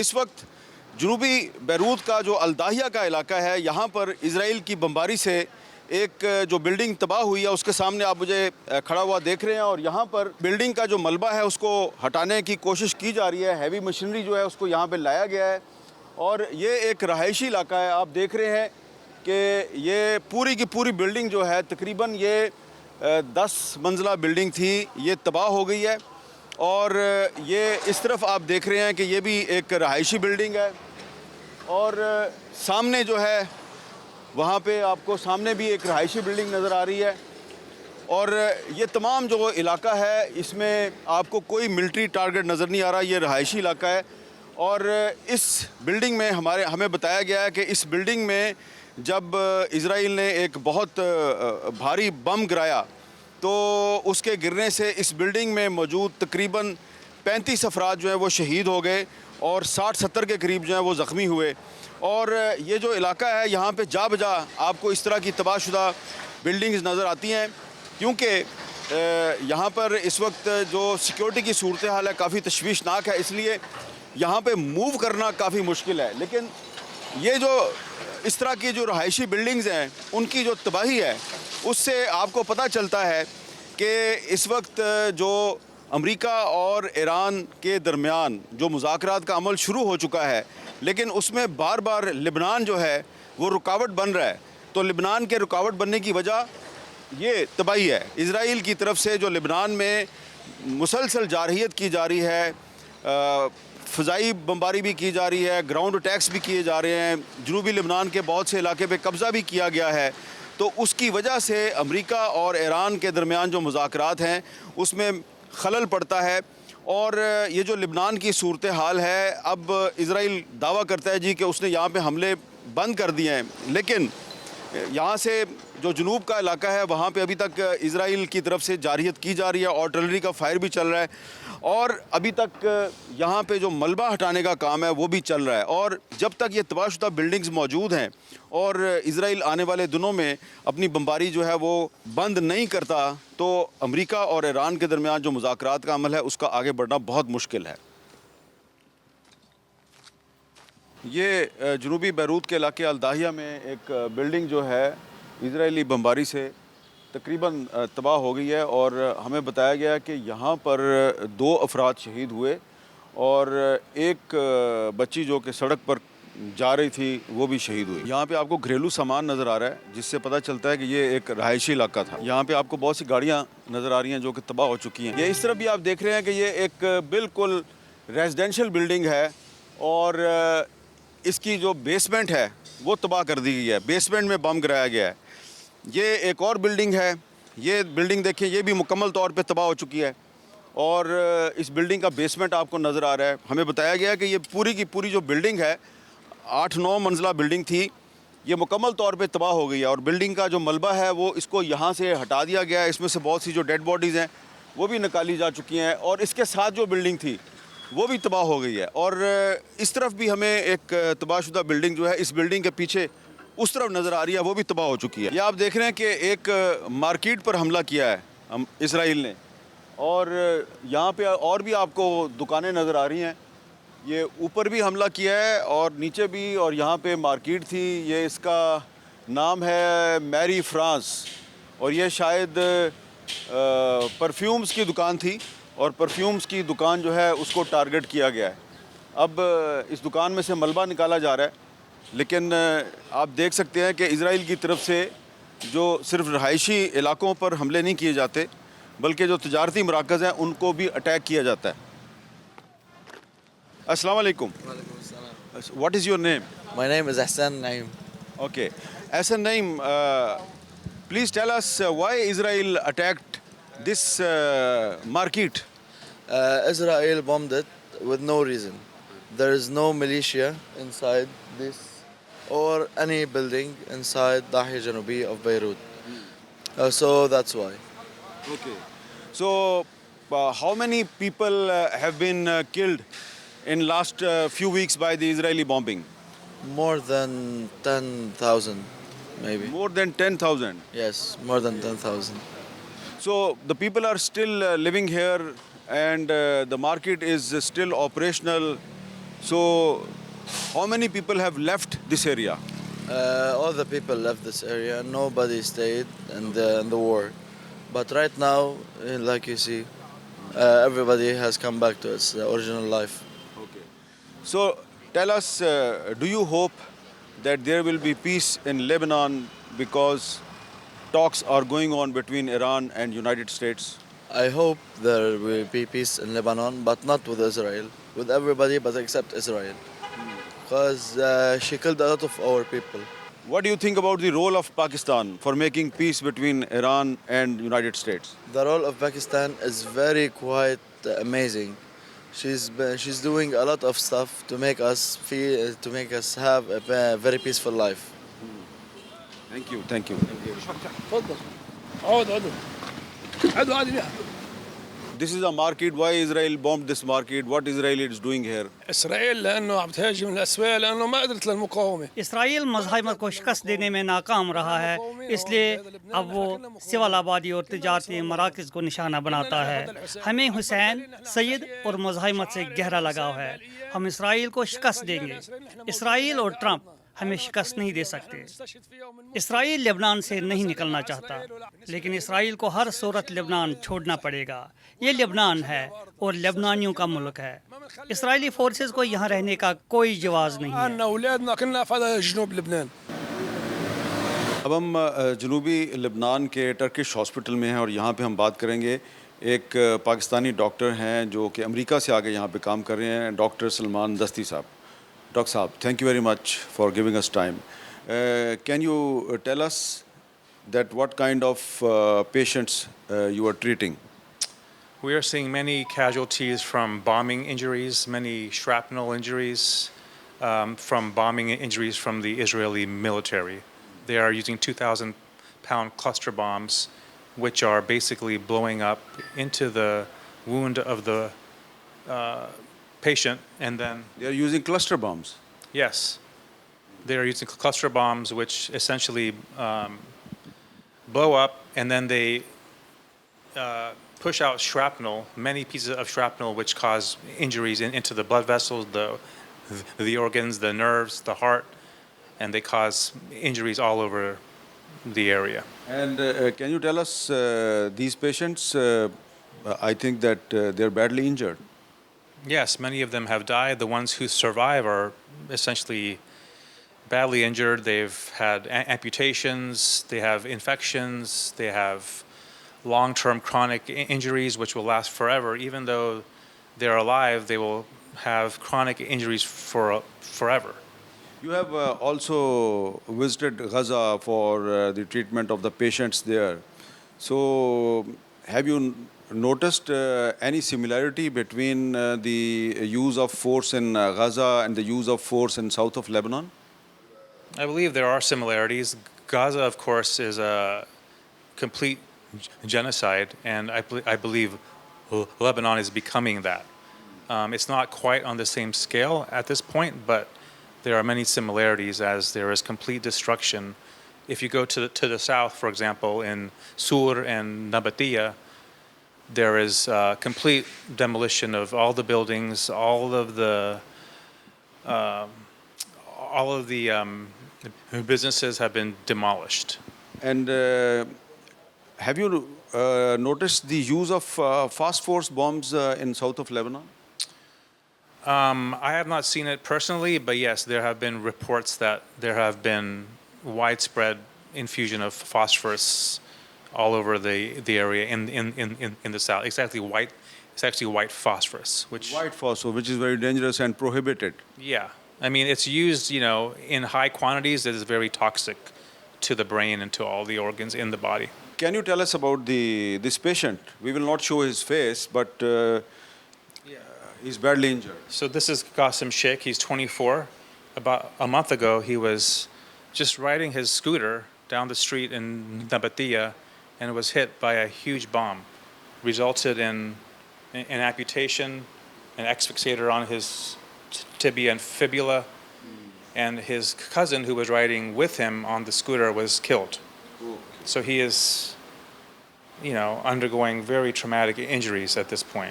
اس وقت جنوبی بیروت کا جو الداہیہ کا علاقہ ہے یہاں پر اسرائیل کی بمباری سے ایک جو بلڈنگ تباہ ہوئی ہے اس کے سامنے آپ مجھے کھڑا ہوا دیکھ رہے ہیں، اور یہاں پر بلڈنگ کا جو ملبہ ہے اس کو ہٹانے کی کوشش کی جا رہی ہے. ہیوی مشینری جو ہے اس کو یہاں پہ لایا گیا ہے، اور یہ ایک رہائشی علاقہ ہے. آپ دیکھ رہے ہیں کہ یہ پوری کی پوری بلڈنگ جو ہے تقریباً یہ 10 منزلہ بلڈنگ تھی، یہ تباہ ہو گئی ہے. اور یہ اس طرف آپ دیکھ رہے ہیں کہ یہ بھی ایک رہائشی بلڈنگ ہے، اور سامنے جو ہے وہاں پہ آپ کو سامنے بھی ایک رہائشی بلڈنگ نظر آ رہی ہے. اور یہ تمام جو علاقہ ہے اس میں آپ کو کوئی ملٹری ٹارگٹ نظر نہیں آ رہا، یہ رہائشی علاقہ ہے. اور اس بلڈنگ میں ہمیں بتایا گیا ہے کہ اس بلڈنگ میں جب اسرائیل نے ایک بہت بھاری بم گرایا تو اس کے گرنے سے اس بلڈنگ میں موجود تقریباً 35 افراد جو ہیں وہ شہید ہو گئے، اور 60-70 کے قریب جو ہیں وہ زخمی ہوئے. اور یہ جو علاقہ ہے یہاں پہ جا بجا آپ کو اس طرح کی تباہ شدہ بلڈنگز نظر آتی ہیں، کیونکہ یہاں پر اس وقت جو سیکیورٹی کی صورتحال ہے کافی تشویشناک ہے، اس لیے یہاں پہ موو کرنا کافی مشکل ہے. لیکن یہ جو اس طرح کی جو رہائشی بلڈنگز ہیں ان کی جو تباہی ہے اس سے آپ کو پتہ چلتا ہے کہ اس وقت جو امریکہ اور ایران کے درمیان جو مذاکرات کا عمل شروع ہو چکا ہے، لیکن اس میں بار بار لبنان جو ہے وہ رکاوٹ بن رہا ہے. تو لبنان کے رکاوٹ بننے کی وجہ یہ تباہی ہے. اسرائیل کی طرف سے جو لبنان میں مسلسل جارحیت کی جا رہی ہے، فضائی بمباری بھی کی جا رہی ہے، گراؤنڈ اٹیکس بھی کیے جا رہے ہیں، جنوبی لبنان کے بہت سے علاقے پہ قبضہ بھی کیا گیا ہے. تو اس کی وجہ سے امریکہ اور ایران کے درمیان جو مذاکرات ہیں اس میں خلل پڑتا ہے. اور یہ جو لبنان کی صورتحال ہے، اب اسرائیل دعویٰ کرتا ہے کہ اس نے یہاں پہ حملے بند کر دیے ہیں، لیکن یہاں سے جو جنوب کا علاقہ ہے وہاں پہ ابھی تک اسرائیل کی طرف سے جارحیت کی جا رہی ہے، آرٹلری کا فائر بھی چل رہا ہے، اور ابھی تک یہاں پہ جو ملبہ ہٹانے کا کام ہے وہ بھی چل رہا ہے. اور جب تک یہ تباہ شدہ بلڈنگز موجود ہیں اور اسرائیل آنے والے دنوں میں اپنی بمباری جو ہے وہ بند نہیں کرتا تو امریکہ اور ایران کے درمیان جو مذاکرات کا عمل ہے اس کا آگے بڑھنا بہت مشکل ہے. یہ جنوبی بیروت کے علاقے الداہیہ میں ایک بلڈنگ جو ہے اسرائیلی بمباری سے تقریباً تباہ ہو گئی ہے، اور ہمیں بتایا گیا کہ یہاں پر 2 افراد شہید ہوئے، اور ایک بچی جو کہ سڑک پر جا رہی تھی وہ بھی شہید ہوئی. یہاں پہ آپ کو گھریلو سامان نظر آ رہا ہے جس سے پتہ چلتا ہے کہ یہ ایک رہائشی علاقہ تھا. یہاں پہ آپ کو بہت سی گاڑیاں نظر آ رہی ہیں جو کہ تباہ ہو چکی ہیں. یہ اس طرف بھی آپ دیکھ رہے ہیں کہ یہ ایک بالکل ریزیڈینشل بلڈنگ ہے، اور اس کی جو بیسمنٹ ہے وہ تباہ کر دی گئی ہے، بیسمنٹ میں بم گرایا گیا ہے. یہ ایک اور بلڈنگ ہے، یہ بلڈنگ دیکھیں یہ بھی مکمل طور پہ تباہ ہو چکی ہے، اور اس بلڈنگ کا بیسمنٹ آپ کو نظر آ رہا ہے. ہمیں بتایا گیا کہ یہ پوری کی پوری جو بلڈنگ ہے 8-9 منزلہ بلڈنگ تھی، یہ مکمل طور پہ تباہ ہو گئی ہے. اور بلڈنگ کا جو ملبہ ہے وہ اس کو یہاں سے ہٹا دیا گیا ہے. اس میں سے بہت سی جو ڈیڈ باڈیز ہیں وہ بھی نکالی جا چکی ہیں، اور اس کے ساتھ جو بلڈنگ تھی وہ بھی تباہ ہو گئی ہے. اور اس طرف بھی ہمیں ایک تباہ شدہ بلڈنگ جو ہے اس بلڈنگ کے پیچھے اس طرف نظر آ رہی ہے، وہ بھی تباہ ہو چکی ہے. یہ آپ دیکھ رہے ہیں کہ ایک مارکیٹ پر حملہ کیا ہے اسرائیل نے، اور یہاں پہ اور بھی آپ کو دکانیں نظر آ رہی ہیں. یہ اوپر بھی حملہ کیا ہے اور نیچے بھی، اور یہاں پہ مارکیٹ تھی. یہ اس کا نام ہے میری فرانس، اور یہ شاید پرفیومز کی دکان تھی، اور پرفیومز کی دکان جو ہے اس کو ٹارگٹ کیا گیا ہے. اب اس دکان میں سے ملبہ نکالا جا رہا ہے، لیکن آپ دیکھ سکتے ہیں کہ اسرائیل کی طرف سے جو صرف رہائشی علاقوں پر حملے نہیں کیے جاتے بلکہ جو تجارتی مراکز ہیں ان کو بھی اٹیک کیا جاتا ہے. السلام علیکم. وعلیکم السلام. What is your name? My name is Ahsan Naim. Okay. Ahsan Naim, please tell us why Israel attacked this market. Israel bombed it with no reason. There is no militia inside this or any building inside Dahi Janubi of Beirut. So that's why. Okay. So how many people have been killed in last few weeks by the Israeli bombing? More than 10,000 maybe. More than 10,000. Yes, more than 10,000. So the people are still living here, and the market is still operational. So, how many people have left this area? All the people left this area. Nobody stayed in the war. But right now, like you see, everybody has come back to its original life. Okay. So, tell us, do you hope that there will be peace in Lebanon because talks are going on between Iran and United States? I hope there will be peace in Lebanon, but not with Israel. With everybody, but except Israel. Because she killed a lot of our people. What do you think about the role of Pakistan for making peace between Iran and United States? The role of Pakistan is very quite amazing. She's doing a lot of stuff to make us feel, to make us have a very peaceful life. Thank you. Thank you. تفضل عودوا عادوا عادي بيها. This is a market. Why Israel bombed this market? What Israel is doing here? Israel لانه عم تهاجم الاسواق لانه ما قدرت للمقاومه. اسرائیل مزاحمت کو شکست دینے میں ناکام رہا ہے، اس لیے اب وہ سول آبادی اور تجارتی مراکز کو نشانہ بناتا ہے۔ ہمیں حسین، سید اور مزاحمت سے گہرا لگاؤ ہے۔ ہم اسرائیل کو شکست دیں گے۔ اسرائیل اور ٹرمپ ہمیں شکست نہیں دے سکتے۔ اسرائیل لبنان سے نہیں نکلنا چاہتا، لیکن اسرائیل کو ہر صورت لبنان چھوڑنا پڑے گا۔ یہ لبنان ہے اور لبنانیوں کا ملک ہے۔ اسرائیلی فورسز کو یہاں رہنے کا کوئی جواز نہیں ہے۔ أنا أولادنا كلنا في جنوب لبنان. اب ہم جنوبی لبنان کے ٹرکش ہاسپٹل میں ہیں اور یہاں پہ ہم بات کریں گے۔ ایک پاکستانی ڈاکٹر ہیں جو کہ امریکہ سے آگے یہاں پہ کام کر رہے ہیں، ڈاکٹر سلمان دستی صاحب۔ ڈاکٹر صاحب، thank you very much for giving us time. Can you tell us that what kind of patients you are treating? We are seeing many casualties from bombing injuries, many shrapnel injuries, from bombing injuries from the Israeli military. They are using 2,000-pound cluster bombs, which are basically blowing up into the wound of the patient, and then, They are using cluster bombs. yes, they are using cluster bombs, which essentially blow up, and then they push out shrapnel, many pieces of shrapnel, which cause injuries into the blood vessels, the organs, the nerves, the heart, and they cause injuries all over the area. And can you tell us these patients, I think that they're badly injured. Yes, many of them have died. The ones who survive are essentially badly injured. They've had amputations, they have infections, they have long-term chronic injuries which will last forever. Even though they're alive, they will have chronic injuries for forever. You have also visited Gaza for the treatment of the patients there. So, have you noticed any similarity between the use of force in Gaza and the use of force in south of Lebanon? I believe there are similarities. Gaza, of course, is a complete genocide, and I believe Lebanon is becoming that. It's not quite on the same scale at this point, but there are many similarities as there is complete destruction. If you go to the south, for example, in Sur and Nabatea, there is complete demolition of all the buildings, all of the businesses have been demolished. And have you noticed the use of phosphorus bombs in south of Lebanon? I have not seen it personally, but yes, there have been reports that there have been widespread infusion of phosphorus all over the area in the south. It's actually white phosphorus, which White phosphorus, which is very dangerous and prohibited. yeah, I mean it's used, in high quantities. It is very toxic to the brain and to all the organs in the body. Can you tell us about this patient? We will not show his face, but he's badly injured. So this is Qasim Sheikh. He's 24. About a month ago, he was just riding his scooter down the street in Nabatea and was hit by a huge bomb. Resulted in an amputation, an asphyxiator on his tibia and fibula, and his cousin who was riding with him on the scooter was killed. So he is, undergoing very traumatic injuries at this point.